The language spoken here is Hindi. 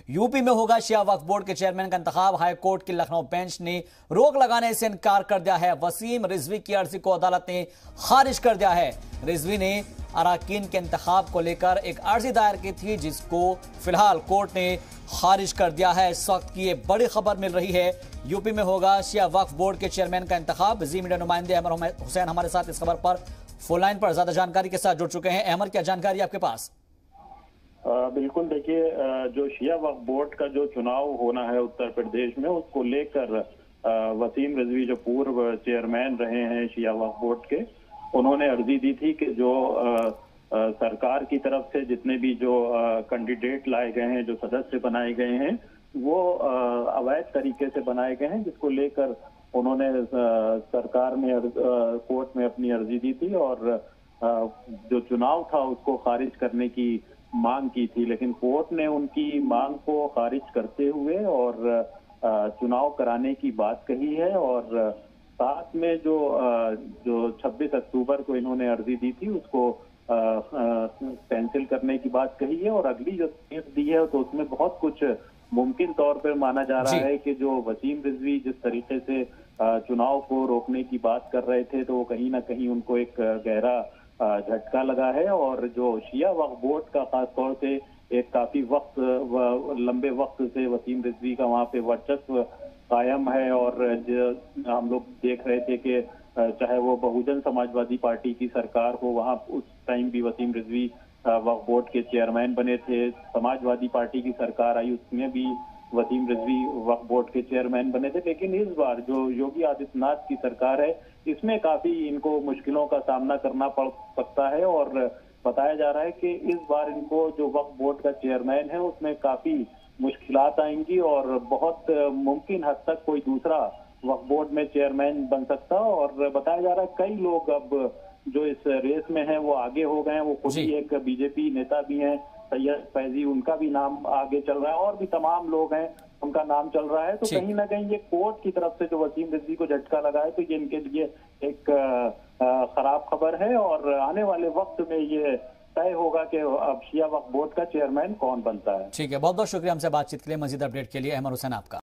यूपी में होगा शिया वक्फ बोर्ड के चेयरमैन का इंतखाब। हाई कोर्ट की लखनऊ बेंच ने रोक लगाने से इनकार कर दिया है। वसीम रिजवी की अर्जी को अदालत ने खारिज कर दिया है। रिजवी ने अराकीन के इंतखाब को लेकर एक अर्जी दायर की थी, जिसको फिलहाल कोर्ट ने खारिज कर दिया है। इस वक्त की ये बड़ी खबर मिल रही है, यूपी में होगा शिया वक्फ बोर्ड के चेयरमैन का इंतखाब। जी मीडिया नुमाइंदे अहमद हुसैन हमारे साथ इस खबर पर फोन लाइन पर ज्यादा जानकारी के साथ जुड़ चुके हैं। अहमद, क्या जानकारी आपके पास? बिल्कुल, देखिए, जो शिया वक्फ बोर्ड का जो चुनाव होना है उत्तर प्रदेश में, उसको लेकर वसीम रिजवी जो पूर्व चेयरमैन रहे हैं शिया वक्फ बोर्ड के, उन्होंने अर्जी दी थी कि जो सरकार की तरफ से जितने भी जो कैंडिडेट लाए गए हैं, जो सदस्य बनाए गए हैं, वो अवैध तरीके से बनाए गए हैं, जिसको लेकर उन्होंने सरकार में कोर्ट में अपनी अर्जी दी थी और जो चुनाव था उसको खारिज करने की मांग की थी। लेकिन कोर्ट ने उनकी मांग को खारिज करते हुए और चुनाव कराने की बात कही है और साथ में जो 26 अक्टूबर को इन्होंने अर्जी दी थी उसको कैंसिल करने की बात कही है और अगली जो तारीख दी है तो उसमें बहुत कुछ मुमकिन तौर पर माना जा रहा है कि जो वसीम रिजवी जिस तरीके से चुनाव को रोकने की बात कर रहे थे, तो वो कहीं ना कहीं उनको एक गहरा झटका लगा है और जो शिया वक्फ बोर्ड का खास तौर से एक काफी लंबे वक्त से वसीम रिजवी का वहाँ पे वर्चस्व कायम है और हम लोग देख रहे थे कि चाहे वो बहुजन समाजवादी पार्टी की सरकार हो, वहाँ उस टाइम भी वसीम रिजवी वक्फ बोर्ड के चेयरमैन बने थे। समाजवादी पार्टी की सरकार आई, उसमें भी वसीम रिजवी वक्फ बोर्ड के चेयरमैन बने थे। लेकिन इस बार जो योगी आदित्यनाथ की सरकार है, इसमें काफी इनको मुश्किलों का सामना करना पड़ सकता है और बताया जा रहा है कि इस बार इनको जो वक्फ बोर्ड का चेयरमैन है उसमें काफी मुश्किलात आएंगी और बहुत मुमकिन हद तक कोई दूसरा वक्फ बोर्ड में चेयरमैन बन सकता। और बताया जा रहा है कई लोग अब जो इस रेस में हैं वो आगे हो गए हैं। वो खुद ही एक बीजेपी नेता भी हैं, सैयद फैजी, उनका भी नाम आगे चल रहा है और भी तमाम लोग हैं उनका नाम चल रहा है। तो कहीं ना कहीं ये कोर्ट की तरफ से जो वसीम रिजवी को झटका लगा है, तो ये इनके लिए एक खराब खबर है और आने वाले वक्त में ये तय होगा कि अब शिया वक्फ बोर्ड का चेयरमैन कौन बनता है। ठीक है, बहुत बहुत शुक्रिया हमसे बातचीत के लिए। मजीद अपडेट के लिए अहमद हुसैन आपका।